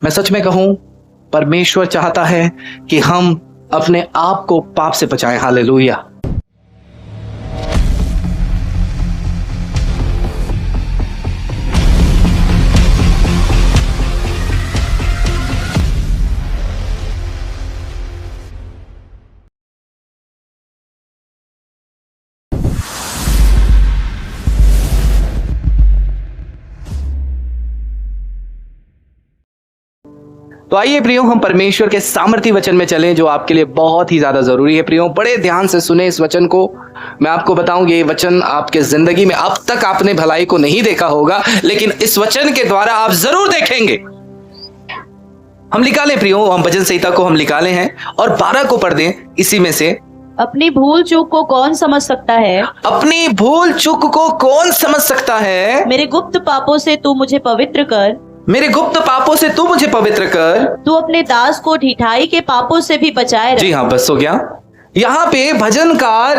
मैं सच में कहूं, परमेश्वर चाहता है कि हम अपने आप को पाप से बचाएं। हालेलुया। तो आइए प्रियो, हम परमेश्वर के सामर्थी वचन में चलें जो आपके लिए बहुत ही ज्यादा जरूरी है। प्रियो, बड़े ध्यान से सुने इस वचन को। मैं आपको बताऊं, ये वचन आपके जिंदगी में अब तक आपने भलाई को नहीं देखा होगा, लेकिन इस वचन के द्वारा आप जरूर देखेंगे। हम निकालें प्रियो, हम भजन संहिता को हम निकाले हैं और 12 को पढ़ दें। इसी में से अपनी भूल चूक को कौन समझ सकता है? अपनी भूल चूक को कौन समझ सकता है? मेरे गुप्त पापों से तू मुझे पवित्र कर। मेरे गुप्त पापों से तू मुझे पवित्र कर। तू अपने दास को ढिठाई के पापों से भी बचाए रख। जी हाँ, बस हो गया। यहाँ पे भजनकार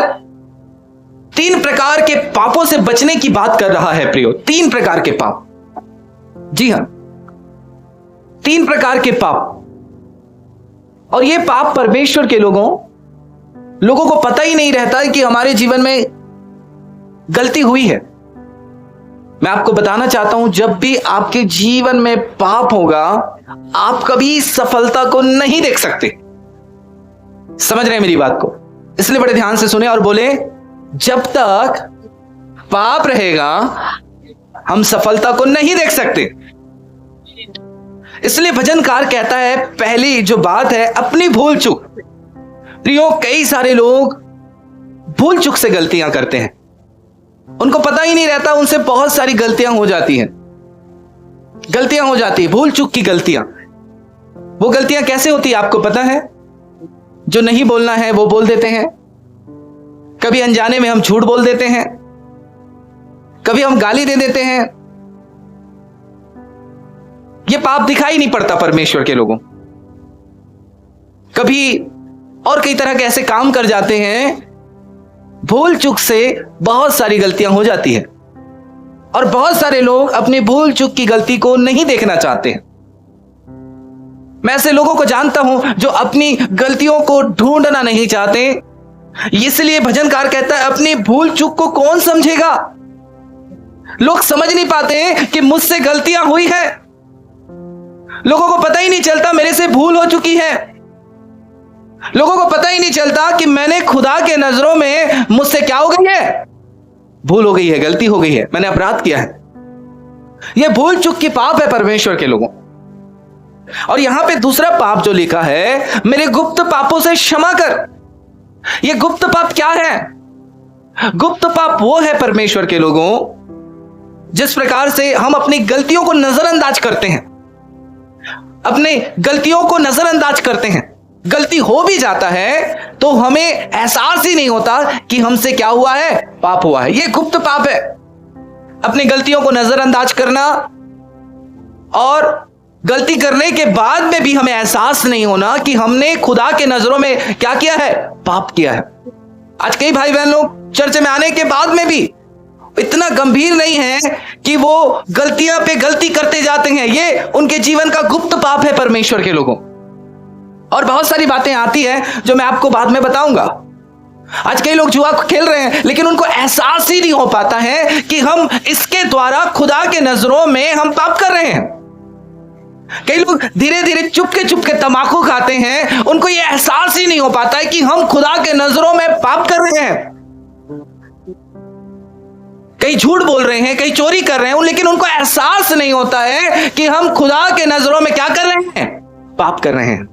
3 प्रकार के पापों से बचने की बात कर रहा है प्रियो। 3 प्रकार के पाप। जी हाँ, 3 प्रकार के पाप। और ये पाप परमेश्वर के लोगों को पता ही नहीं रहता है कि हमारे जीवन में गलती हुई है। मैं आपको बताना चाहता हूं, जब भी आपके जीवन में पाप होगा, आप कभी सफलता को नहीं देख सकते। समझ रहे हैं मेरी बात को? इसलिए बड़े ध्यान से सुने और बोले, जब तक पाप रहेगा हम सफलता को नहीं देख सकते। इसलिए भजनकार कहता है, पहली जो बात है, अपनी भूल चूक। प्रियो, कई सारे लोग भूल चूक से गलतियां करते हैं, उनको पता ही नहीं रहता, उनसे बहुत सारी गलतियां हो जाती हैं। गलतियां हो जाती है, भूल चूक की गलतियां। वो गलतियां कैसे होती है आपको पता है? जो नहीं बोलना है वो बोल देते हैं, कभी अनजाने में हम झूठ बोल देते हैं, कभी हम गाली दे देते हैं। ये पाप दिखाई नहीं पड़ता परमेश्वर के लोगों। कभी और कई तरह के ऐसे काम कर जाते हैं, भूल चूक से बहुत सारी गलतियां हो जाती है और बहुत सारे लोग अपनी भूल चूक की गलती को नहीं देखना चाहते हैं। मैं ऐसे लोगों को जानता हूं जो अपनी गलतियों को ढूंढना नहीं चाहते। इसलिए भजनकार कहता है, अपनी भूल चूक को कौन समझेगा? लोग समझ नहीं पाते हैं कि मुझसे गलतियां हुई है। लोगों को पता ही नहीं चलता मेरे से भूल हो चुकी है। लोगों को पता ही नहीं चलता कि मैंने खुदा के नजरों में मुझसे क्या हो गई है? भूल हो गई है, गलती हो गई है, मैंने अपराध किया है। यह भूल चूक की पाप है परमेश्वर के लोगों। और यहां पे दूसरा पाप जो लिखा है, मेरे गुप्त पापों से क्षमा कर। यह गुप्त पाप क्या है? गुप्त पाप वो है परमेश्वर के लोगों, जिस प्रकार से हम अपनी गलतियों को नजरअंदाज करते हैं, अपने गलतियों को नजरअंदाज करते हैं। गलती हो भी जाता है तो हमें एहसास ही नहीं होता कि हमसे क्या हुआ है, पाप हुआ है। यह गुप्त पाप है, अपनी गलतियों को नजरअंदाज करना और गलती करने के बाद में भी हमें एहसास नहीं होना कि हमने खुदा के नजरों में क्या किया है, पाप किया है। आज कई भाई बहन लोग चर्च में आने के बाद में भी इतना गंभीर नहीं है कि वो गलतियां पे गलती करते जाते हैं। ये उनके जीवन का गुप्त पाप है परमेश्वर के लोगों। और बहुत सारी बातें आती हैं जो मैं आपको बाद में बताऊंगा। आज कई लोग जुआ खेल रहे हैं, लेकिन उनको एहसास ही नहीं हो पाता है कि हम इसके द्वारा खुदा के नजरों में हम पाप कर रहे हैं। कई लोग धीरे धीरे चुपके तंबाकू खाते हैं, उनको यह एहसास ही नहीं हो पाता है कि हम खुदा के नजरों में पाप कर रहे हैं। कई झूठ बोल रहे हैं, कई चोरी कर रहे हैं, लेकिन उनको एहसास नहीं होता है कि हम खुदा के नजरों में क्या कर रहे हैं, पाप कर रहे हैं।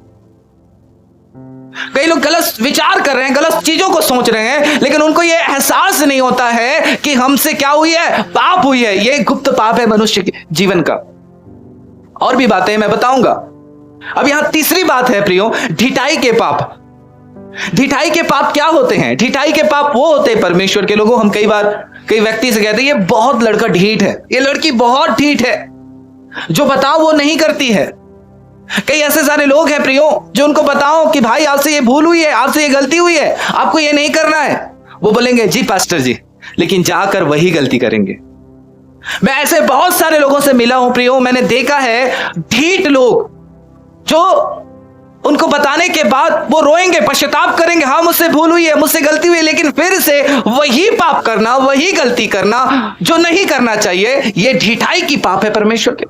कई लोग गलत विचार कर रहे हैं, गलत चीजों को सोच रहे हैं, लेकिन उनको यह एहसास नहीं होता है कि हमसे क्या हुई है, पाप हुई है। यह गुप्त पाप है मनुष्य के जीवन का। और भी बातें मैं बताऊंगा। अब यहां तीसरी बात है प्रियो, ढिठाई के पाप। ढिठाई के पाप क्या होते हैं? ढिठाई के पाप वो होते हैं परमेश्वर के लोगों, हम कई बार कई व्यक्ति से कहते हैं, ये बहुत लड़का ढीठ है, ये लड़की बहुत ढीठ है, जो बताओ वो नहीं करती है। कई ऐसे सारे लोग हैं प्रियो, जो उनको बताओ कि भाई आपसे ये भूल हुई है, आपसे ये गलती हुई है, आपको ये नहीं करना है, वो बोलेंगे जी पास्टर जी, लेकिन जाकर वही गलती करेंगे। मैं ऐसे बहुत सारे लोगों से मिला हूं प्रियो, मैंने देखा है ढीठ लोग जो उनको बताने के बाद वो रोएंगे, पश्चाताप करेंगे, हाँ मुझसे भूल हुई है, मुझसे गलती हुई है, लेकिन फिर से वही पाप करना, वही गलती करना जो नहीं करना चाहिए, ये ढिठाई की पाप है परमेश्वर के।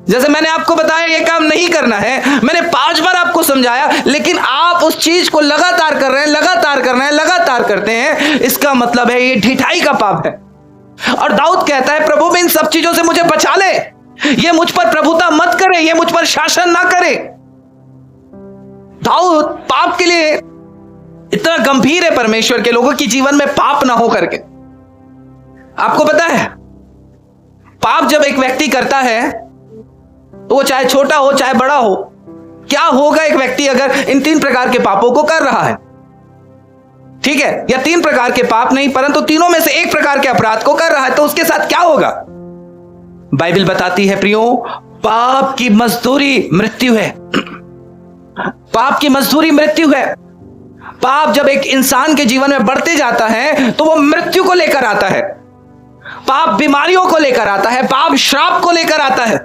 जैसे मैंने आपको बताया ये काम नहीं करना है, मैंने 5 बार आपको समझाया, लेकिन आप उस चीज को लगातार कर रहे हैं, लगातार कर रहे हैं, लगातार करते हैं, इसका मतलब है ये ढिठाई का पाप है। और दाऊद कहता है प्रभु इन सब चीजों से मुझे बचा ले, ये मुझ पर प्रभुता मत करे, ये मुझ पर शासन ना करे। दाऊद पाप के लिए इतना गंभीर है परमेश्वर के लोगों की जीवन में पाप ना हो करके। आपको पता है पाप जब एक व्यक्ति करता है, वो चाहे छोटा हो चाहे बड़ा हो, क्या होगा एक व्यक्ति अगर इन 3 प्रकार के पापों को कर रहा है, ठीक है, या 3 प्रकार के पाप नहीं परंतु तीनों में से एक प्रकार के अपराध को कर रहा है, तो उसके साथ क्या होगा? बाइबल बताती है प्रियो, पाप की मजदूरी मृत्यु है। पाप की मजदूरी मृत्यु है। पाप जब एक इंसान के जीवन में बढ़ते जाता है तो वो मृत्यु को लेकर आता है, पाप बीमारियों को लेकर आता है, पाप श्राप को लेकर आता है।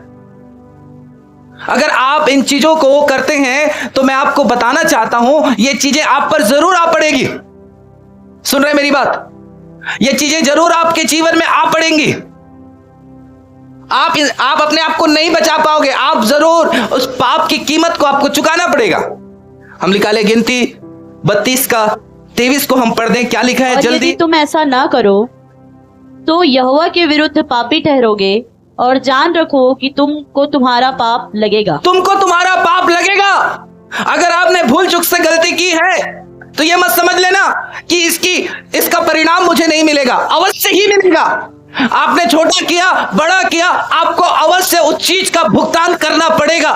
अगर आप इन चीजों को करते हैं तो मैं आपको बताना चाहता हूं ये चीजें आप पर जरूर आ पड़ेगी। सुन रहे मेरी बात? ये चीजें जरूर आपके जीवन में आ पड़ेंगी। आप अपने आप को नहीं बचा पाओगे, आप जरूर उस पाप की कीमत को आपको चुकाना पड़ेगा। हम निकाले गिनती 32 का 23 को हम पढ़ दें, क्या लिखा है जल्दी। यदि तुम ऐसा ना करो तो यहोवा के विरुद्ध पापी ठहरोगे, और जान रखो कि तुमको तुम्हारा पाप लगेगा। तुमको तुम्हारा पाप लगेगा। अगर आपने भूल चूक से गलती की है तो यह मत समझ लेना कि इसका परिणाम मुझे नहीं मिलेगा, अवश्य ही मिलेगा। आपने छोटा किया, बड़ा किया, आपको अवश्य उस चीज का भुगतान करना पड़ेगा।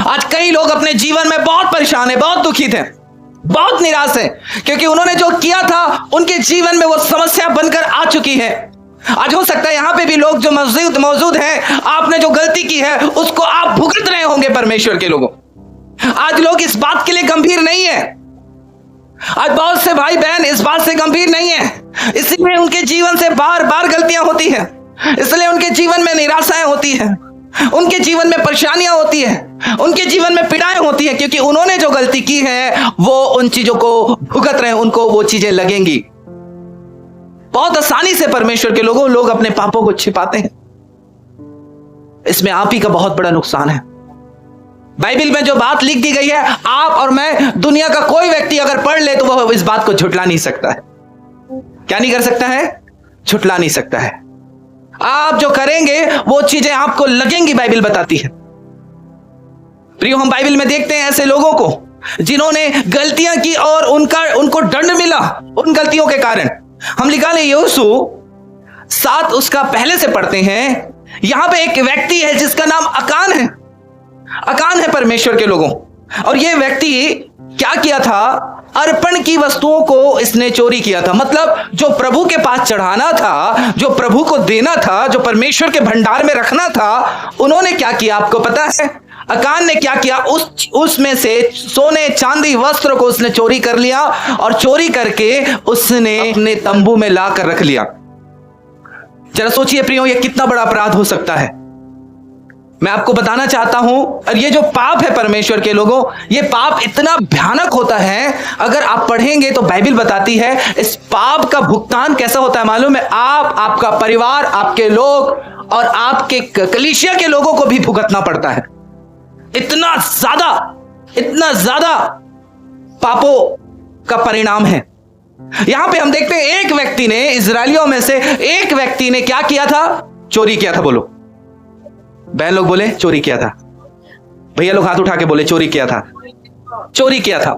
आज कई लोग अपने जीवन में बहुत परेशान हैं, बहुत दुखित हैं, बहुत निराश हैं, क्योंकि उन्होंने जो किया था उनके जीवन में वो समस्या बनकर आ चुकी है। आज हो सकता है यहां पे भी लोग जो मौजूद हैं, आपने जो गलती की है उसको आप भुगत रहे होंगे परमेश्वर के लोगों। आज लोग इस बात के लिए गंभीर नहीं है, आज बहुत से भाई बहन इस बात से गंभीर नहीं है, इसलिए उनके जीवन से बार बार गलतियां होती हैं, इसलिए उनके जीवन में निराशाएं होती हैं, उनके जीवन में परेशानियां होती हैं, उनके जीवन में पीड़ाएं होती हैं, क्योंकि उन्होंने जो गलती की है वो उन चीजों को भुगत रहे हैं, उनको वो चीजें लगेंगी। बहुत आसानी से परमेश्वर के लोग अपने पापों को छिपाते हैं। इसमें आप ही का बहुत बड़ा नुकसान है। बाइबल में जो बात लिख दी गई है, आप और मैं, दुनिया का कोई व्यक्ति अगर पढ़ ले तो वह इस बात को झुठला नहीं सकता है। क्या नहीं कर सकता है? झुठला नहीं सकता है। आप जो करेंगे वो चीजें आपको लगेंगी, बाइबल बताती है। प्रियो, हम बाइबल में देखते हैं ऐसे लोगों को जिन्होंने गलतियां की और उनको दंड मिला उन गलतियों के कारण। हम निकाले यहोशू 7 उसका पहले से पढ़ते हैं। यहां पे एक व्यक्ति है जिसका नाम अकान है। अकान है परमेश्वर के लोगों, और यह व्यक्ति क्या किया था? अर्पण की वस्तुओं को इसने चोरी किया था। मतलब जो प्रभु के पास चढ़ाना था, जो प्रभु को देना था, जो परमेश्वर के भंडार में रखना था, उन्होंने क्या किया आपको पता है? अकान ने क्या किया? उसमें से सोने चांदी वस्त्र को उसने चोरी कर लिया, और चोरी करके उसने अपने तंबू में ला कर रख लिया। जरा सोचिए प्रियो, यह कितना बड़ा अपराध हो सकता है। मैं आपको बताना चाहता हूं, और ये जो पाप है परमेश्वर के लोगों, ये पाप इतना भयानक होता है। अगर आप पढ़ेंगे तो बाइबल बताती है इस पाप का भुगतान कैसा होता है मालूम है? आपका परिवार, आपके लोग और आपके कलीसिया के लोगों को भी भुगतना पड़ता है। इतना ज्यादा पापों का परिणाम है। यहां पे हम देखते हैं एक व्यक्ति ने, इजरायलियों में से एक व्यक्ति ने क्या किया था? चोरी किया था। बोलो बहन लोग, बोले चोरी किया था। भैया लोग हाथ उठा के बोले चोरी किया था। चोरी किया था।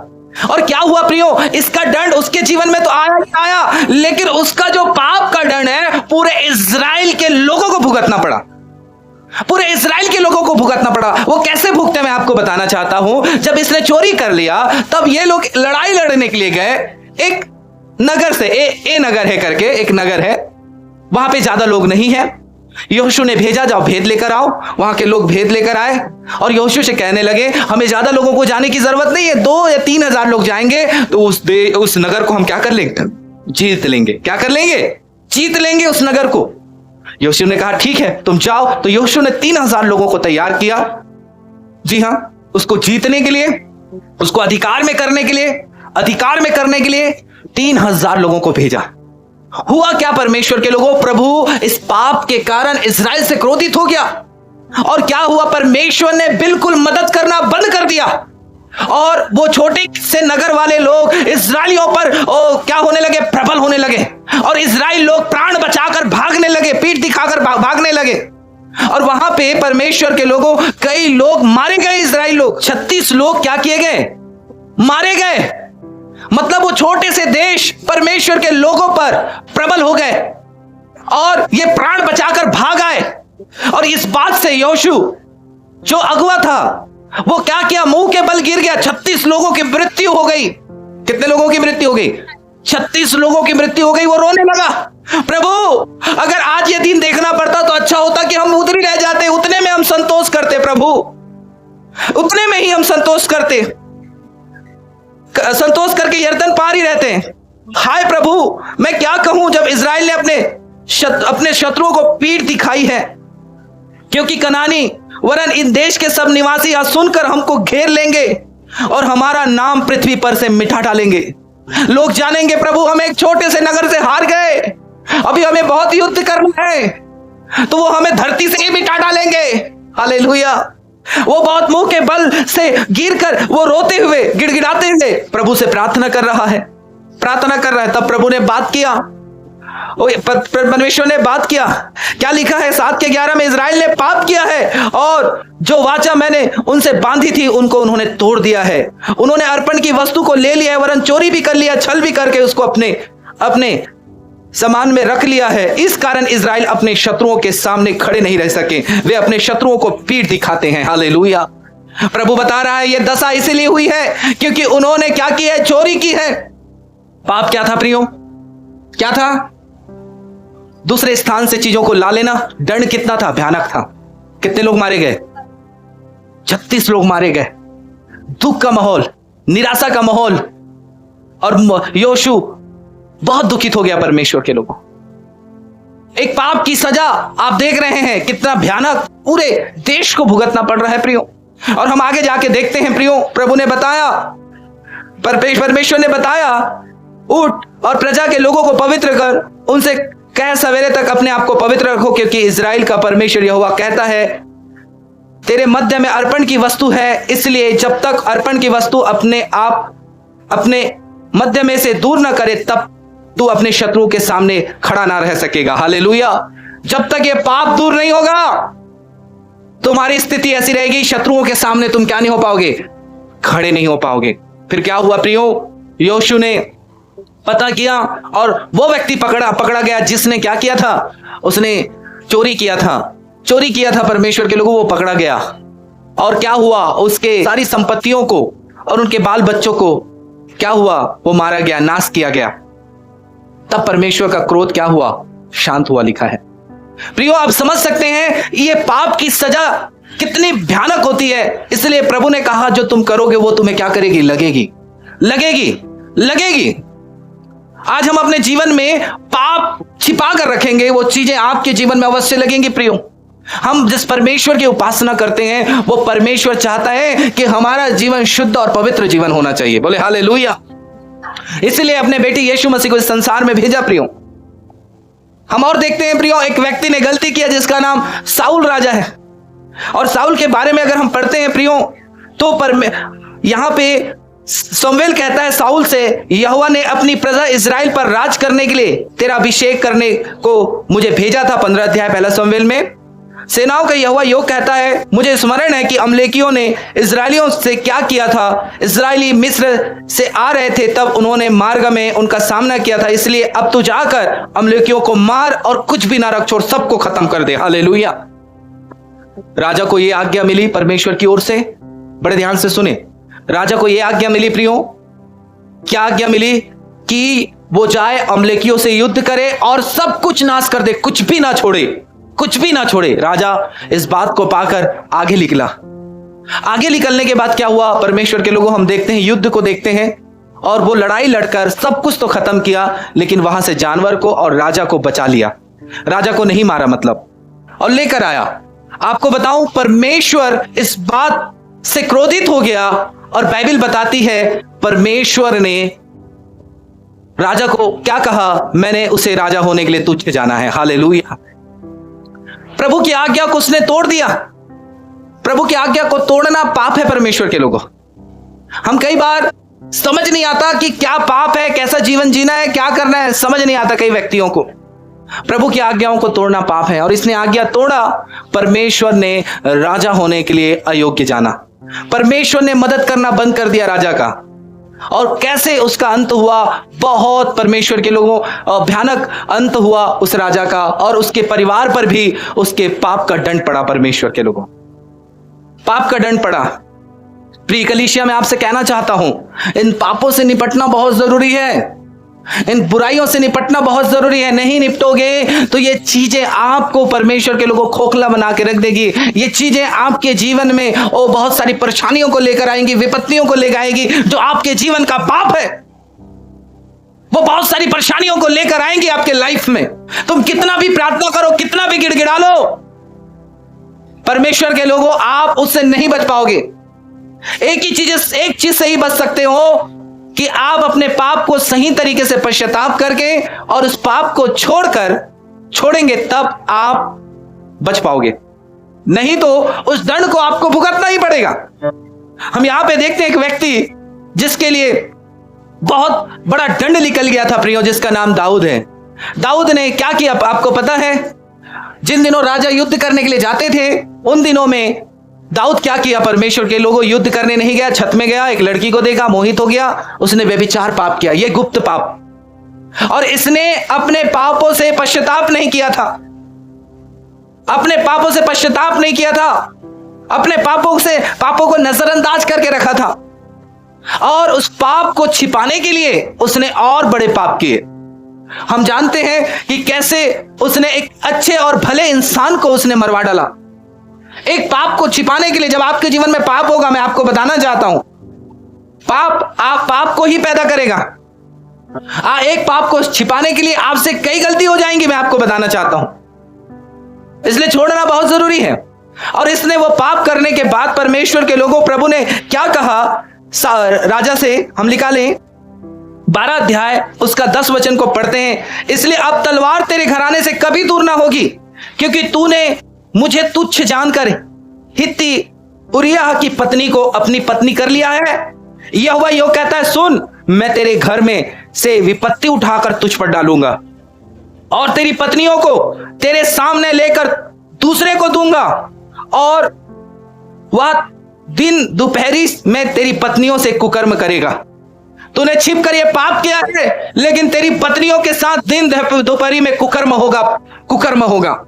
और क्या हुआ प्रियो? इसका दंड उसके जीवन में तो आया ही आया, लेकिन उसका जो पाप का दंड है पूरे इजराइल के लोगों को भुगतना पड़ा। पूरे इजराइल के लोगों को भुगतना पड़ा। वो कैसे भुगते मैं आपको बताना चाहता हूं। जब इसने चोरी कर लिया तब ये लोग लड़ाई लड़ने के लिए गए एक नगर से, ए नगर है करके एक नगर है, वहां पे ज्यादा लोग नहीं है। यहोशू ने भेजा, जाओ भेद लेकर आओ। वहां के लोग भेद लेकर आए और यहोशू से कहने लगे हमें ज्यादा लोगों को जाने की जरूरत नहीं है, 2 या 3 हजार लोग जाएंगे तो उस नगर को हम क्या कर लेंगे? जीत लेंगे। क्या कर लेंगे? जीत लेंगे उस नगर को। यहोशू ने कहा ठीक है तुम जाओ। तो यहोशू ने 3000 लोगों को तैयार किया। जी हां, उसको जीतने के लिए, उसको अधिकार में करने के लिए 3,000 लोगों को भेजा। हुआ क्या परमेश्वर के लोगों, प्रभु इस पाप के कारण इज़राइल से क्रोधित हो गया। और क्या हुआ, परमेश्वर ने बिल्कुल मदद करना बंद कर दिया और वो छोटे से नगर वाले लोग इज़राइलियों पर क्या होने लगे, प्रबल होने लगे। और इज़राइल लोग प्राण बचाकर भागने लगे, पीठ दिखाकर भागने लगे। और वहां पे परमेश्वर के लोगों कई लोग मारे गए। इज़राइल लोग 36 लोग क्या किए गए, मारे गए। मतलब वो छोटे से देश परमेश्वर के लोगों पर प्रबल हो गए और ये प्राण बचाकर भाग आए। और इस बात से योशू जो अगुवा था वो क्या किया, मुंह के बल गिर गया। 36 लोगों की मृत्यु हो गई। कितने लोगों की मृत्यु हो गई, 36 लोगों की मृत्यु हो गई। वो रोने लगा, प्रभु अगर आज ये दिन देखना पड़ता तो अच्छा होता कि हम उधर ही रह जाते, उतने में हम संतोष करते, प्रभु उतने में ही हम संतोष करते, संतोष करके यरदन पार ही रहते। हाय प्रभु मैं क्या कहूं, जब इज़राइल ने अपने शत्रुओं को पीठ दिखाई है, क्योंकि कनानी वरन इन देश के सब निवासी यह सुनकर हमको घेर लेंगे और हमारा नाम पृथ्वी पर से मिटा डालेंगे। लोग जानेंगे प्रभु हम एक छोटे से नगर से हार गए, अभी हमें बहुत युद्ध करना है, तो वो हमें धरती से ही मिटा डालेंगे। हालेलुया। वो बहुत मुंह के बल से गिरकर वो रोते हुए गिड़गिड़ाते हुए प्रभु से प्रार्थना कर रहा है। तब प्रभु ने बात किया, परमेश्वर ने बात किया। क्या लिखा है 7:11 में, इज़राइल ने पाप किया है और जो वाचा मैंने उनसे बांधी थी उनको उन्होंने तोड़ दिया है। उन्होंने अर्पण की वस्तु को ले लिया है, वरन चोरी भी कर लिया, छल भी करके उसको अपने सामान में रख लिया है। इस कारण इज़राइल अपने शत्रुओं के सामने खड़े नहीं रह सके, वे अपने शत्रुओं को पीठ दिखाते हैं। हालेलुया। प्रभु बता रहा है ये दशा इसीलिए हुई है क्योंकि उन्होंने क्या की है, चोरी की है। पाप क्या था प्रियो, क्या था, दूसरे स्थान से चीजों को ला लेना। दंड कितना था, भयानक था। कितने लोग मारे गए, 36 लोग मारे गए। दुख का माहौल, निराशा का माहौल। और योशू बहुत दुखित हो गया परमेश्वर के लोगों। एक पाप की सजा आप देख रहे हैं कितना भयानक पूरे देश को भुगतना पड़ रहा है प्रियो। और हम आगे जाके देखते हैं प्रियो, प्रभु ने बताया, परमेश्वर ने बताया, उठ और प्रजा के लोगों को पवित्र कर, उनसे कह सवेरे तक अपने आप को पवित्र रखो, क्योंकि इज़राइल का परमेश्वर यहोवा कहता है तेरे मध्य में अर्पण की वस्तु है, इसलिए जब तक अर्पण की वस्तु अपने मध्य में से दूर न करे तब तू अपने शत्रुओं के सामने खड़ा ना रह सकेगा। हालेलुया। जब तक ये पाप दूर नहीं होगा तुम्हारी स्थिति ऐसी रहेगी, शत्रुओं के सामने तुम क्या नहीं हो पाओगे, खड़े नहीं हो पाओगे। फिर क्या हुआ प्रियो, योशू ने पता किया और वो व्यक्ति पकड़ा गया जिसने क्या किया था, उसने चोरी किया था परमेश्वर के लोगों, वो पकड़ा गया। और क्या हुआ, उसके सारी संपत्तियों को और उनके बाल बच्चों को क्या हुआ, वो मारा गया, नाश किया गया। तब परमेश्वर का क्रोध क्या हुआ, शांत हुआ, लिखा है। प्रियो आप समझ सकते हैं ये पाप की सजा कितनी भयानक होती है। इसलिए प्रभु ने कहा जो तुम करोगे वो तुम्हें क्या करेगी, लगेगी। आज हम अपने जीवन में पाप छिपा कर रखेंगे, वो चीजें आपके जीवन में अवश्य लगेंगी प्रियो। हम जिस परमेश्वर की उपासना करते हैं वो परमेश्वर चाहता है कि हमारा जीवन शुद्ध और पवित्र जीवन होना चाहिए। बोले हालेलुया। इसलिए अपने बेटे यीशु मसीह को इस संसार में भेजा प्रियो। हम और देखते हैं प्रियो, एक व्यक्ति ने गलती किया जिसका नाम साउल राजा है। और साउल के बारे में अगर हम पढ़ते हैं प्रियो तो यहां पे शमूएल कहता है साउल से, यहोवा ने अपनी प्रजा इज़राइल पर राज करने के लिए तेरा अभिषेक करने को मुझे भेजा था। 15 अध्याय 1 शमूएल में सेनाओं का यहोवा योग कहता है, मुझे स्मरण है कि अमलेकियों ने इज़राइलियों से क्या किया था। इज़राइली मिस्र से आ रहे थे तब उन्होंने मार्ग में उनका सामना किया था, इसलिए अब तू जाकर अमलेकियों को मार और कुछ भी ना रख छोड़, सबको खत्म कर दे। हालेलुया। राजा को यह आज्ञा मिली परमेश्वर की ओर से, बड़े ध्यान से सुने। राजा को यह आज्ञा मिली प्रियो, क्या आज्ञा मिली, कि वो जाए अमलेकियों से युद्ध करे और सब कुछ नाश कर दे, कुछ भी ना छोड़े। राजा इस बात को पाकर आगे निकला। आगे निकलने के बाद क्या हुआ, परमेश्वर के लोगों हम देखते हैं, युद्ध को देखते हैं, और वो लड़ाई लड़कर सब कुछ तो खत्म किया, लेकिन वहां से जानवर को और राजा को बचा लिया। राजा को नहीं मारा मतलब, और लेकर आया। आपको बताऊं परमेश्वर इस बात से क्रोधित हो गया और बाइबल बताती है परमेश्वर ने राजा को क्या कहा, मैंने उसे राजा होने के लिए तुझे जाना है। हालेलुया। प्रभु की आज्ञा को उसने तोड़ दिया। प्रभु की आज्ञा को तोड़ना पाप है परमेश्वर के लोगों। हम कई बार समझ नहीं आता कि क्या पाप है, कैसा जीवन जीना है, क्या करना है, समझ नहीं आता कई व्यक्तियों को। प्रभु की आज्ञाओं को तोड़ना पाप है और इसने आज्ञा तोड़ा। परमेश्वर ने राजा होने के लिए अयोग्य जाना। परमेश्वर ने मदद करना बंद कर दिया राजा का। और कैसे उसका अंत हुआ, बहुत परमेश्वर के लोगों भयानक अंत हुआ उस राजा का, और उसके परिवार पर भी उसके पाप का दंड पड़ा। परमेश्वर के लोगों, पाप का दंड पड़ा। प्रिय कलीसिया, मैं आपसे कहना चाहता हूं, इन पापों से निपटना बहुत जरूरी है। इन बुराइयों से निपटना बहुत जरूरी है। नहीं निपटोगे तो ये चीजें आपको परमेश्वर के लोगों खोखला बना के रख देगी। ये चीजें आपके जीवन में बहुत सारी परेशानियों को लेकर आएंगी, विपत्तियों को लेकर आएगी। जो आपके जीवन का पाप है वो बहुत सारी परेशानियों को लेकर आएंगी आपके लाइफ में। तुम कितना भी प्रार्थना करो, कितना भी गिड़गिड़ा लो, परमेश्वर के लोगों, आप उससे नहीं बच पाओगे। एक चीज से ही बच सकते हो कि आप अपने पाप को सही तरीके से पश्चाताप करके और उस पाप को छोड़ेंगे, तब आप बच पाओगे। नहीं तो उस दंड को आपको भुगतना ही पड़ेगा। हम यहां पे देखते हैं एक व्यक्ति जिसके लिए बहुत बड़ा दंड निकल गया था प्रियो, जिसका नाम दाऊद है। दाऊद ने क्या किया आपको पता है? जिन दिनों राजा युद्ध करने के लिए जाते थे, उन दिनों में दाऊद क्या किया? परमेश्वर के लोगों, युद्ध करने नहीं गया, छत में गया, एक लड़की को देखा, मोहित हो गया, उसने व्यभिचार पाप किया। ये गुप्त पाप। और इसने अपने पापों से पश्चाताप नहीं किया था। अपने पापों से पश्चाताप नहीं किया था। अपने पापों को नजरअंदाज करके रखा था। और उस पाप को छिपाने के लिए उसने और बड़े पाप किए। हम जानते हैं कि कैसे उसने एक अच्छे और भले इंसान को उसने मरवा डाला। एक पाप को छिपाने के लिए, जब आपके जीवन में पाप होगा, मैं आपको बताना चाहता हूं, पाप को ही पैदा करेगा। एक पाप को छिपाने के लिए आपसे कई गलती हो जाएंगी, मैं आपको बताना चाहता हूं। इसलिए छोड़ना बहुत जरूरी है। और इसने वो पाप करने के बाद परमेश्वर के लोगों, प्रभु ने क्या कहा राजा से, हम निकालें 12 अध्याय उसका 10 वचन को पढ़ते हैं। इसलिए अब तलवार तेरे घराने से कभी दूर ना होगी, क्योंकि तूने मुझे तुच्छ जानकर हित्ती उरिय्याह की पत्नी को अपनी पत्नी कर लिया है। यहोवा यो कहता है, सुन, मैं तेरे घर में से विपत्ति उठाकर तुझ पर डालूंगा और तेरी पत्नियों को तेरे सामने लेकर दूसरे को दूंगा, और वह दिन दोपहरी में तेरी पत्नियों से कुकर्म करेगा। तूने छिप कर यह पाप किया है, लेकिन तेरी पत्नियों के साथ दिन दोपहरी में कुकर्म होगा।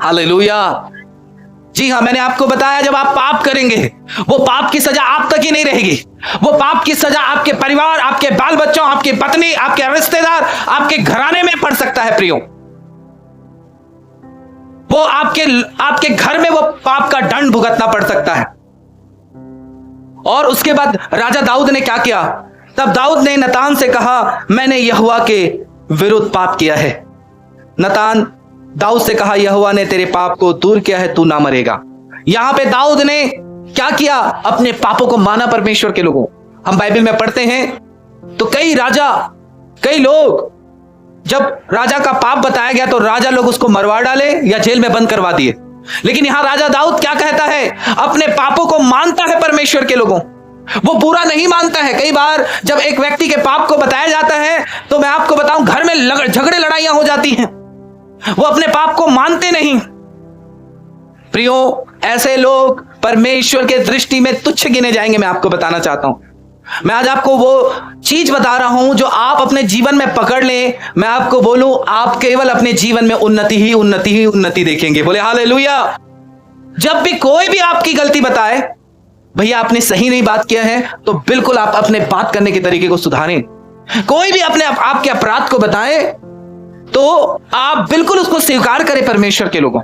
हालेलुया। जी हाँ, मैंने आपको बताया, जब आप पाप करेंगे, वो पाप की सजा आप तक ही नहीं रहेगी। वो पाप की सजा आपके परिवार, आपके बाल बच्चों, आपकी पत्नी, आपके रिश्तेदार, आपके घराने में पड़ सकता है प्रियो। वो आपके घर में वो पाप का दंड भुगतना पड़ सकता है। और उसके बाद राजा दाऊद ने क्या किया? तब दाऊद ने नतान से कहा, मैंने यहोवा के विरुद्ध पाप किया है। नतान दाऊद से कहा, यहोवा ने तेरे पाप को दूर किया है, तू ना मरेगा। यहां पे दाऊद ने क्या किया? अपने पापों को माना परमेश्वर के लोगों। हम बाइबल में पढ़ते हैं तो कई लोग, जब राजा का पाप बताया गया तो राजा लोग उसको मरवा डाले या जेल में बंद करवा दिए। लेकिन यहां राजा दाऊद क्या कहता है? अपने पापों को मानता है परमेश्वर के लोगों, वो बुरा नहीं मानता है। कई बार जब एक व्यक्ति के पाप को बताया जाता है तो मैं आपको बताऊं, घर में झगड़े लड़ाइयां हो जाती हैं। वो अपने पाप को मानते नहीं। प्रियो, ऐसे लोग परमेश्वर के दृष्टि में तुच्छ गिने जाएंगे। मैं आपको बताना चाहता हूं, मैं आज आपको वो चीज बता रहा हूं जो आप अपने जीवन में पकड़ लें। मैं आपको बोलूं, आप केवल अपने जीवन में उन्नति देखेंगे। बोले हालेलुया। जब भी कोई भी आपकी गलती बताए, भैया आपने सही नहीं बात किया है, तो बिल्कुल आप अपने बात करने के तरीके को सुधारें। कोई भी आपके अपराध को बताए तो आप बिल्कुल उसको स्वीकार करें परमेश्वर के लोगों।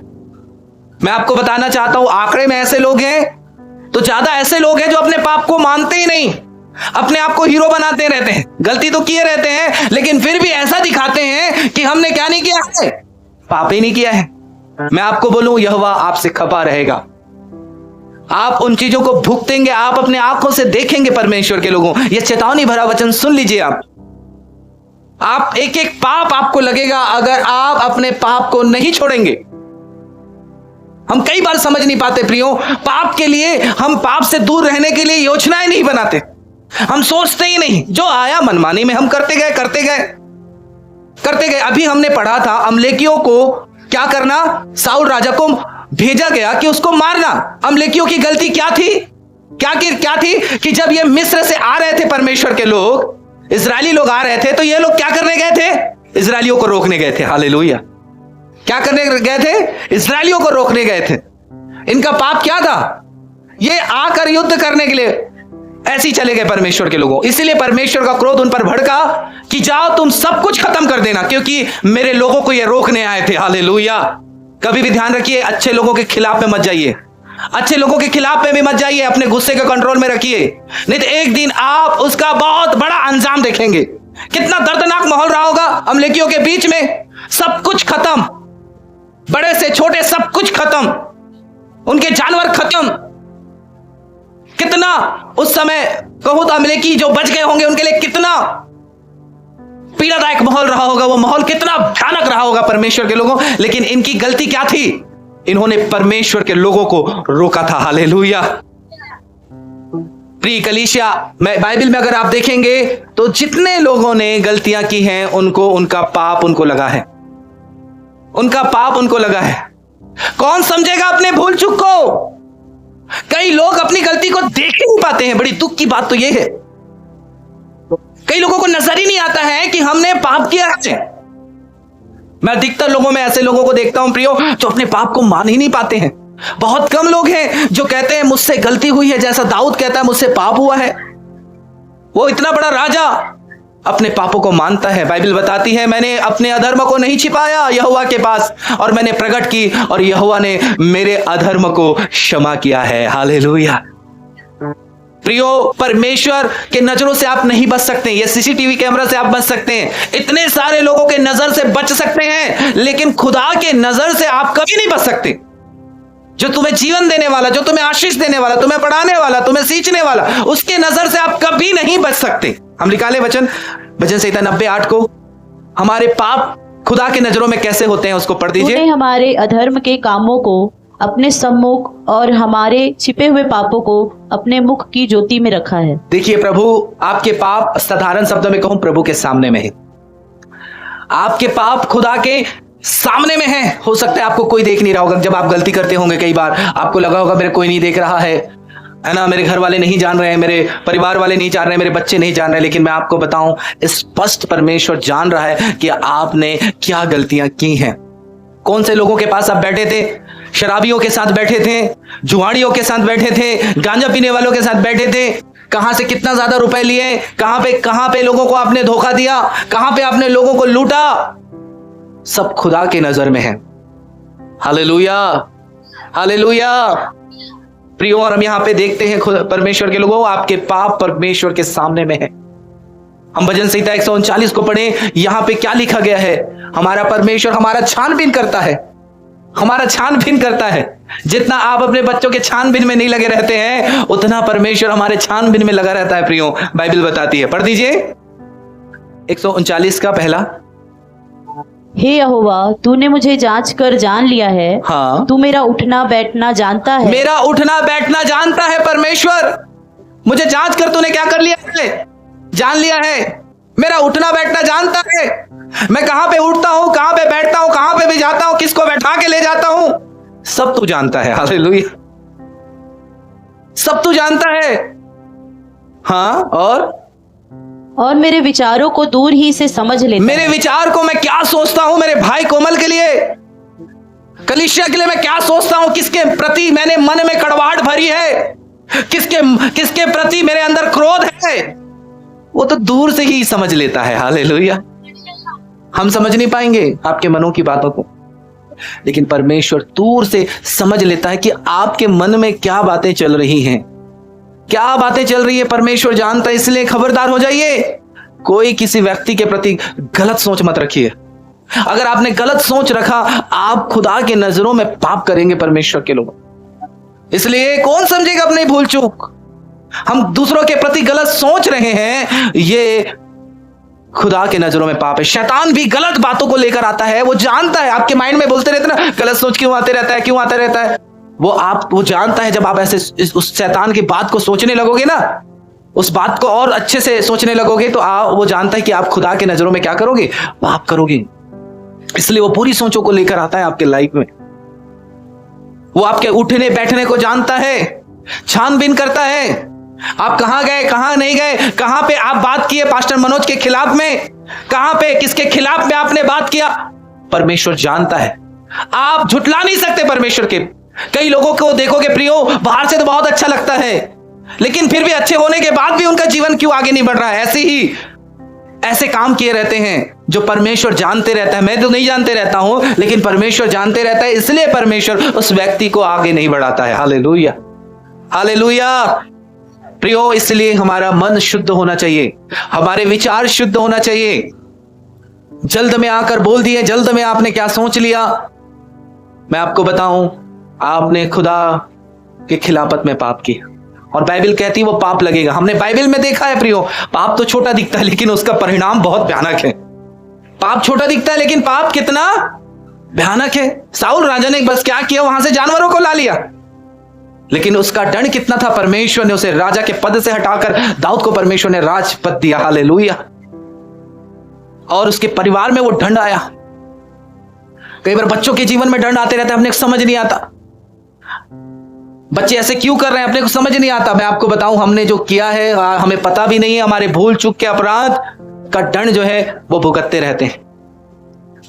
मैं आपको बताना चाहता हूं, आंकड़े में ऐसे लोग हैं तो ज्यादा ऐसे लोग हैं जो अपने पाप को मानते ही नहीं, अपने आप को हीरो बनाते रहते हैं। गलती तो किए रहते हैं, लेकिन फिर भी ऐसा दिखाते हैं कि हमने क्या नहीं किया है, पाप ही नहीं किया है। मैं आपको बोलूं, यहोवा आपसे खपा रहेगा। आप उन चीजों को भुगतेंगे, आप अपने आंखों से देखेंगे परमेश्वर के लोगों। यह चेतावनी भरा वचन सुन लीजिए। आप एक एक पाप आपको लगेगा अगर आप अपने पाप को नहीं छोड़ेंगे। हम कई बार समझ नहीं पाते प्रियो, पाप के लिए, हम पाप से दूर रहने के लिए योजनाएं नहीं बनाते, हम सोचते ही नहीं, जो आया मनमानी में हम करते गए करते गए करते गए। अभी हमने पढ़ा था अमलेकियों को क्या करना, साउल राजा को भेजा गया कि उसको मारना। अमलेकियों की गलती क्या थी, क्या थी कि जब ये मिस्र से आ रहे थे परमेश्वर के लोग, इजरायली लोग आ रहे थे, तो ये लोग क्या करने गए थे, इजरायलियों को रोकने गए थे। हालेलुया। क्या करने गए थे, इजरायलियों को रोकने गए थे। इनका पाप क्या था, ये आकर युद्ध करने के लिए ऐसे ही चले गए परमेश्वर के लोगों। इसीलिए परमेश्वर का क्रोध उन पर भड़का कि जाओ तुम सब कुछ खत्म कर देना, क्योंकि मेरे लोगों को ये रोकने आए थे। हालेलुया। कभी भी ध्यान रखिए, अच्छे लोगों के खिलाफ में मत जाइए, अच्छे लोगों के खिलाफ में भी मत जाइए, अपने गुस्से को कंट्रोल में रखिए, नहीं तो एक दिन आप उसका बहुत बड़ा अंजाम देखेंगे। कितना दर्दनाक माहौल रहा होगा अमलेकियों के बीच में, सब कुछ खत्म, बड़े से छोटे सब कुछ खत्म, उनके जानवर खत्म। कितना उस समय कहूं तो अमलेकी जो बच गए होंगे उनके लिए कितना पीड़ादायक माहौल रहा होगा, वो माहौल कितना भयानक रहा होगा परमेश्वर के लोगों। लेकिन इनकी गलती क्या थी, इन्होंने परमेश्वर के लोगों को रोका था। हालेलुया। प्रिय कलीसिया, मैं बाइबल में अगर आप देखेंगे तो जितने लोगों ने गलतियां की हैं उनको उनका पाप उनको लगा है, उनका पाप उनको लगा है। कौन समझेगा अपने भूल चूक को? कई लोग अपनी गलती को देख ही नहीं पाते हैं। बड़ी दुख की बात तो यह है, कई लोगों को नजर ही नहीं आता है कि हमने पाप किया है। मैं अधिकतर लोगों में ऐसे लोगों को देखता हूं प्रियो, जो अपने पाप को मान ही नहीं पाते हैं। बहुत कम लोग हैं जो कहते हैं मुझसे गलती हुई है, जैसा दाऊद कहता है मुझसे पाप हुआ है। वो इतना बड़ा राजा अपने पापों को मानता है। बाइबल बताती है मैंने अपने अधर्म को नहीं छिपाया यहोवा के पास, और मैंने प्रकट की और यहोवा ने मेरे अधर्म को क्षमा किया है। हालेलुया। प्रियो, परमेश्वर के नजरों से आप नहीं बच सकते। ये सीसीटीवी कैमरा से आप बच सकते हैं, इतने सारे लोगों के नजर से बच सकते हैं, लेकिन खुदा के नजर से आप कभी नहीं बच सकते। जो तुम्हें जीवन देने वाला, जो तुम्हें आशीष देने वाला, तुम्हें पढ़ाने वाला, तुम्हें सींचने वाला, उसके नजर से आप कभी नहीं बच सकते। हम निकाले भजन संहिता 90:8 को, हमारे पाप खुदा की नजरों में कैसे होते हैं, उसको पढ़ दीजिए। तूने हमारे अधर्म के कामों को अपने सम्मुख और हमारे छिपे हुए पापों को अपने मुख की ज्योति में रखा है। देखिए प्रभु, आपके पाप, साधारण शब्दों में कहूं, प्रभु के सामने में है। आपके पाप खुदा के सामने में है। हो सकता है आपको कोई देख नहीं रहा होगा। जब आप गलती करते होंगे कई बार आपको लगा होगा मेरे कोई नहीं देख रहा है ना, मेरे घर वाले नहीं जान रहे हैं, मेरे परिवार वाले नहीं जान रहे, मेरे बच्चे नहीं जान रहे। लेकिन मैं आपको बताऊं, स्पष्ट परमेश्वर जान रहा है कि आपने क्या गलतियां की हैं। कौन से लोगों के पास आप बैठे थे? शराबियों के साथ बैठे थे, जुआड़ियों के साथ बैठे थे, गांजा पीने वालों के साथ बैठे थे। कहां से कितना ज्यादा रुपए लिए, कहां पे लोगों को आपने धोखा दिया, कहां पे आपने लोगों को लूटा, सब खुदा की नजर में है। Hallelujah, hallelujah. प्रियो, और हम यहां पे देखते हैं परमेश्वर के लोगों, आपके पाप परमेश्वर के सामने में है। हम भजन संहिता 139 को पढ़ें, यहां पे क्या लिखा गया है? हमारा परमेश्वर हमारा छानबीन करता है, हमारा छानबीन करता है। जितना आप अपने बच्चों के छानबीन में नहीं लगे रहते हैं, उतना परमेश्वर हमारे छानबीन में लगा रहता है। प्रियो, बाइबल बताती है, पढ़ दीजिए 139 का पहला। हे यहोवा, तूने मुझे जांच कर जान लिया है। हाँ, तू मेरा उठना बैठना जानता है। मेरा उठना बैठना जानता है परमेश्वर। मुझे जांच कर तूने क्या कर लिया है? जान लिया है। मेरा उठना बैठना जानता है। मैं कहां पे उठता हूं, कहां पे बैठता हूं, कहां पे भी जाता हूं, किसको बैठा के ले जाता हूं, सब तू जानता है। हालेलुया, सब तू जानता है। हाँ, और मेरे विचारों को दूर ही से समझ लेता है। मेरे विचार को मैं क्या सोचता हूं, मेरे भाई कोमल के लिए, कलीसिया के लिए मैं क्या सोचता हूं, किसके प्रति मैंने मन में कड़वाहट भरी है, किसके प्रति मेरे अंदर क्रोध है, वो तो दूर से ही समझ लेता है। हालेलुया। हम समझ नहीं पाएंगे आपके मनों की बातों को, लेकिन परमेश्वर दूर से समझ लेता है कि आपके मन में क्या बातें चल रही हैं, क्या बातें चल रही है। परमेश्वर जानता है, इसलिए खबरदार हो जाइए। कोई किसी व्यक्ति के प्रति गलत सोच मत रखिए। अगर आपने गलत सोच रखा, आप खुदा के नजरों में पाप करेंगे। परमेश्वर के लोग, इसलिए कौन समझेगा अपनी भूल चूक? हम दूसरों के प्रति गलत सोच रहे हैं, ये खुदा के नजरों में पाप है। शैतान भी गलत बातों को लेकर आता है, वो जानता है आपके माइंड में बोलते रहते ना, गलत सोच क्यों आते रहता है, क्यों आता रहता है। वो जानता है जब आप ऐसे उस शैतान की बात को सोचने लगोगे ना, उस बात को और अच्छे से सोचने लगोगे, तो वो जानता है कि आप खुदा के नजरों में क्या करोगे, पाप करोगे। इसलिए वो पूरी सोचों को लेकर आता है आपके लाइफ में। वो आपके उठने बैठने को जानता है, छानबीन करता है, आप कहां गए, कहां नहीं गए, कहां पे आप बात किए पास्टर मनोज के खिलाफ में, कहां पे किसके खिलाफ में आपने बात किया। परमेश्वर जानता है, आप झुटला नहीं सकते परमेश्वर के। कई लोगों को देखोगे प्रियो, बाहर से तो बहुत अच्छा लगता है, लेकिन फिर भी अच्छे होने के बाद भी उनका जीवन क्यों आगे नहीं बढ़ रहा है। ऐसे काम किए रहते हैं जो परमेश्वर जानते रहता है। मैं तो नहीं जानते रहता हूं, लेकिन परमेश्वर जानते रहता है, इसलिए परमेश्वर उस व्यक्ति को आगे नहीं बढ़ाता है। Hallelujah, hallelujah. प्रियो, इसलिए हमारा मन शुद्ध होना चाहिए, हमारे विचार शुद्ध होना चाहिए। जल्द में आकर बोल दिए, जल्द में आपने क्या सोच लिया। मैं आपको बताऊं, आपने खुदा के खिलाफत में पाप किया, और बाइबल कहती है वो पाप लगेगा। हमने बाइबल में देखा है प्रियो, पाप तो छोटा दिखता है लेकिन उसका परिणाम बहुत भयानक है। पाप छोटा दिखता है लेकिन पाप कितना भयानक है। साउल राजा ने बस क्या किया, वहां से जानवरों को ला लिया, लेकिन उसका दंड कितना था। परमेश्वर ने उसे राजा के पद से हटाकर दाऊद को परमेश्वर ने राजपद दिया। हालेलुया। और उसके परिवार में वो दंड आया। कई बार बच्चों के जीवन में दंड आते रहते हैं, अपने को समझ नहीं आता बच्चे ऐसे क्यों कर रहे हैं, अपने को समझ नहीं आता। मैं आपको बताऊं, हमने जो किया है हमें पता भी नहीं है। हमारे भूल चूक के अपराध का दंड जो है वो भुगतते रहते हैं।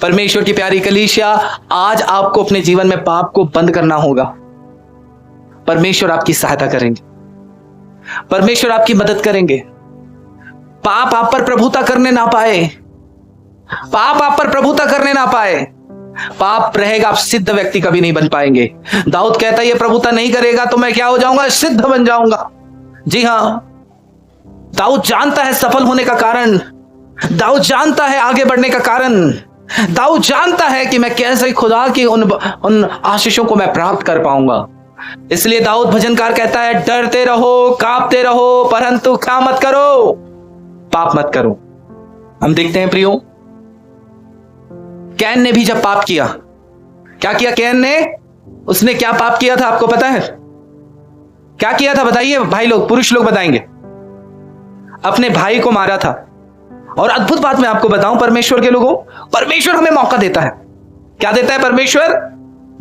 परमेश्वर की प्यारी कलीसिया, आज आपको अपने जीवन में पाप को बंद करना होगा। परमेश्वर आपकी सहायता करेंगे, परमेश्वर आपकी मदद करेंगे। पाप आप पर प्रभुता करने ना पाए, पाप आप पर प्रभुता करने ना पाए। पाप रहेगा, आप सिद्ध व्यक्ति कभी नहीं बन पाएंगे। दाऊद कहता है ये प्रभुता नहीं करेगा तो मैं क्या हो जाऊंगा, सिद्ध बन जाऊंगा। जी हां, दाऊद जानता है सफल होने का कारण, दाऊद जानता है आगे बढ़ने का कारण, दाऊद जानता है कि मैं कैसे खुदा की उन आशीषों को मैं प्राप्त कर पाऊंगा। इसलिए दाऊद भजनकार कहता है, डरते रहो, कांपते रहो, परंतु क्या मत करो, पाप मत करो। हम देखते हैं प्रियो, कैन ने भी जब पाप किया, क्या किया कैन ने, उसने क्या पाप किया था आपको पता है? क्या किया था बताइए भाई लोग, पुरुष लोग बताएंगे। अपने भाई को मारा था। और अद्भुत बात मैं आपको बताऊं, परमेश्वर के लोगों, परमेश्वर हमें मौका देता है। क्या देता है परमेश्वर?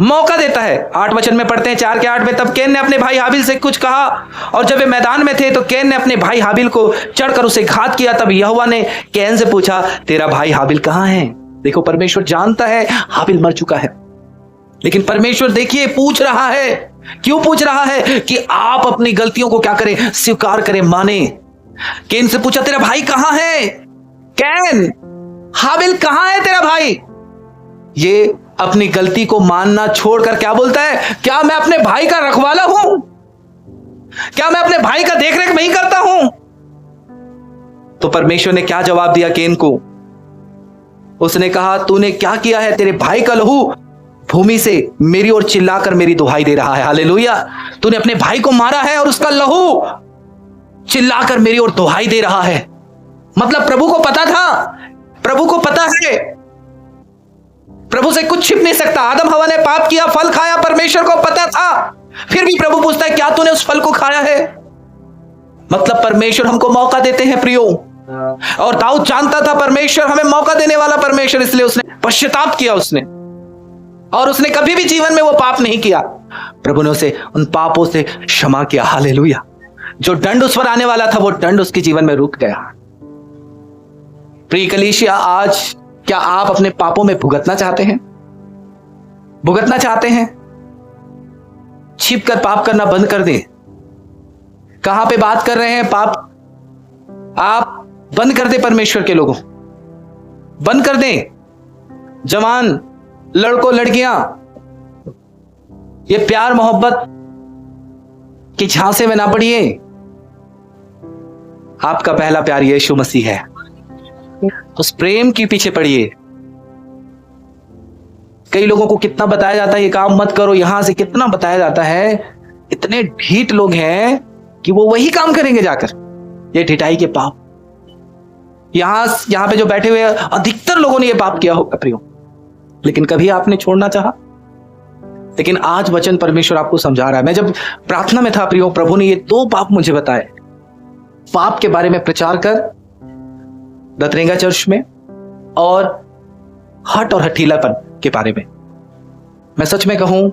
मौका देता है। 8 वचन में पढ़ते हैं, 4 के 8 में, तब कैन ने अपने भाई हाबिल से कुछ कहा, और जब वे मैदान में थे तो कैन ने अपने भाई हाबिल को चढ़कर उसे घात किया। तब यहोवा ने कैन से पूछा, तेरा भाई हाबिल कहां है? देखो, परमेश्वर जानता है हाबिल मर चुका है, लेकिन परमेश्वर देखिए पूछ रहा है। क्यों पूछ रहा है? कि आप अपनी गलतियों को क्या करें, स्वीकार करें, माने। कैन से पूछा, तेरा भाई कहां है? कैन, हाबिल कहां है तेरा भाई? ये अपनी गलती को मानना छोड़कर क्या बोलता है, क्या मैं अपने भाई का रखवाला हूं? क्या मैं अपने भाई का देखरेख नहीं करता हूं? तो परमेश्वर ने क्या जवाब दिया कैन को? उसने कहा, तूने क्या किया है? तेरे भाई का लहू भूमि से मेरी ओर चिल्लाकर मेरी दुहाई दे रहा है। हालेलुया। तूने अपने भाई को मारा है और उसका लहू चिल्लाकर मेरी ओर दुहाई दे रहा है। मतलब प्रभु को पता था, प्रभु को पता है, प्रभु से कुछ छिप नहीं सकता। आदम हवा ने पाप किया, फल खाया, परमेश्वर को पता था, फिर भी प्रभु पूछता है, क्या तूने उस फल को खाया है? मतलब परमेश्वर हमको मौका देते हैं प्रियो। और दाऊद जानता था परमेश्वर हमें मौका देने वाला परमेश्वर, इसलिए उसने पश्चाताप किया उसने, और उसने कभी भी जीवन में वो पाप नहीं किया। प्रभु ने उसे उन पापों से क्षमा किया। हालेलुया। जो दंड उस पर आने वाला था वो दंड उसके जीवन में रुक गया। प्रिय कलीसिया, आज क्या आप अपने पापों में भुगतना चाहते हैं? भुगतना चाहते हैं? छिपकर पाप करना बंद कर दें। कहां पे बात कर रहे हैं? पाप आप बंद कर दे। परमेश्वर के लोगों, बंद कर दें। जवान लड़कों लड़कियां, ये प्यार मोहब्बत की झांसे में ना पड़िए। आपका पहला प्यार यीशु मसीह है, उस प्रेम के पीछे पड़िए। कई लोगों को कितना बताया जाता है ये काम मत करो, यहां से कितना बताया जाता है, इतने ढीठ लोग हैं कि वो वही काम करेंगे जाकर, ये ढिठाई के पाप। यहां पे जो बैठे हुए अधिकतर लोगों ने ये पाप किया होगा प्रियो, लेकिन कभी आपने छोड़ना चाहा। लेकिन आज वचन परमेश्वर आपको समझा रहा है। मैं जब प्रार्थना में था प्रियो, प्रभु ने ये 2 पाप मुझे बताए। पाप के बारे में प्रचार कर दतरेंगा चर्च में, और हट और हठीलापन के बारे में। मैं सच में कहूं,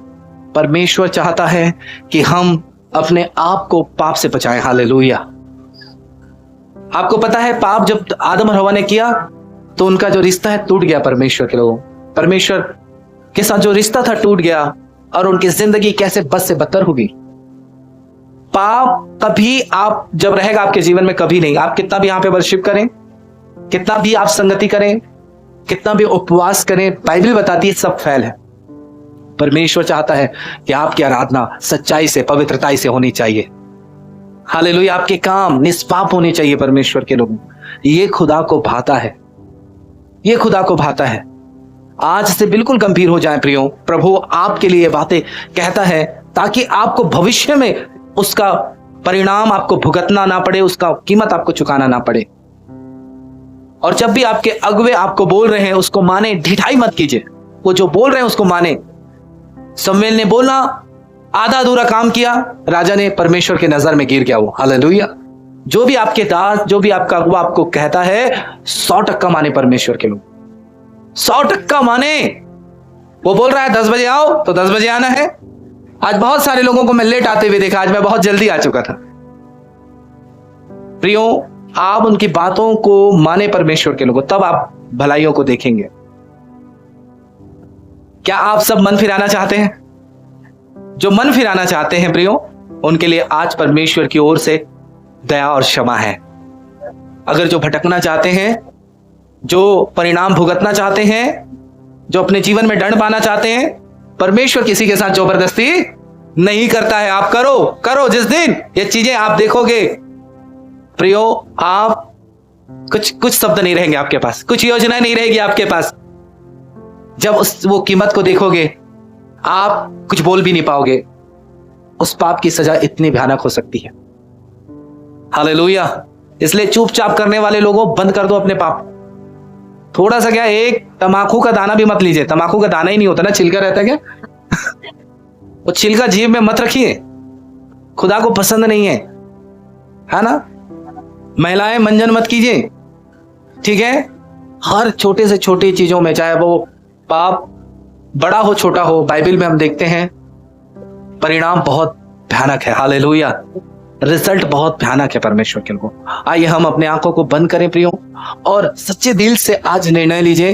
परमेश्वर चाहता है कि हम अपने आप को पाप से बचाएं। हालेलुया। आपको पता है, पाप जब आदम और हवा ने किया तो उनका जो रिश्ता है टूट गया परमेश्वर के लोगों। परमेश्वर के साथ जो रिश्ता था टूट गया, और उनकी जिंदगी कैसे बद से बदतर होगी। पाप कभी आप जब रहेगा आपके जीवन में, कभी नहीं। आप कितना भी यहां पे वर्शिप करें, कितना भी आप संगति करें, कितना भी उपवास करें, बाइबल बताती है सब फैल है। परमेश्वर चाहता है कि आपकी आराधना सच्चाई से, पवित्रता से होनी चाहिए। हालेलुया। आपके काम निष्पाप होने चाहिए परमेश्वर के लोगों। ये खुदा को भाता है, ये खुदा को भाता है। आज से बिल्कुल गंभीर हो जाए प्रियो। प्रभु आपके लिए बातें कहता है ताकि आपको भविष्य में उसका परिणाम आपको भुगतना ना पड़े, उसका कीमत आपको चुकाना ना पड़े। और जब भी आपके अगुवे आपको बोल रहे हैं उसको माने, ढिठाई मत कीजिए। वो जो बोल रहे हैं उसको माने। शमूएल ने बोला, आधा अधूरा काम किया, राजा ने परमेश्वर के नजर में गिर गया वो। हालेलुया। जो भी आपके दास, जो भी आपका अगुवा आपको कहता है, 100% माने परमेश्वर के लोग, 100% माने। वो बोल रहा है 10 बजे आओ तो 10 बजे आना है। आज बहुत सारे लोगों को मैं लेट आते हुए देखा, आज मैं बहुत जल्दी आ चुका था। प्रियो, आप उनकी बातों को माने परमेश्वर के लोगों, तब आप भलाइयों को देखेंगे। क्या आप सब मन फिराना चाहते हैं? जो मन फिराना चाहते हैं प्रियो, उनके लिए आज परमेश्वर की ओर से दया और क्षमा है। अगर जो भटकना चाहते हैं, जो परिणाम भुगतना चाहते हैं, जो अपने जीवन में दंड पाना चाहते हैं, परमेश्वर किसी के साथ जबरदस्ती नहीं करता है। आप करो जिस दिन ये चीजें आप देखोगे प्रियो, आप कुछ शब्द नहीं रहेंगे आपके पास, कुछ योजनाएं नहीं रहेगी आपके पास। जब वो कीमत को देखोगे, आप कुछ बोल भी नहीं पाओगे। उस पाप की सजा इतनी भयानक हो सकती है। हालेलुया। इसलिए चुपचाप करने वाले लोगों, बंद कर दो अपने पाप। थोड़ा सा क्या, एक तमाकू का दाना भी मत लीजिए। तमाकू का दाना ही नहीं होता ना, छिलका रहता है क्या? वो छिलका जीभ में मत रखिए, खुदा को पसंद नहीं है ना। महिलाएं, मंजन मत कीजिए, ठीक है। हर छोटे से छोटी चीजों में, चाहे वो पाप बड़ा हो छोटा हो, बाइबल में हम देखते हैं परिणाम बहुत भयानक है। हालेलुया। रिजल्ट बहुत भयानक है परमेश्वर के लोगों। आइए हम अपने आंखों को बंद करें प्रियो, और सच्चे दिल से आज निर्णय लीजिए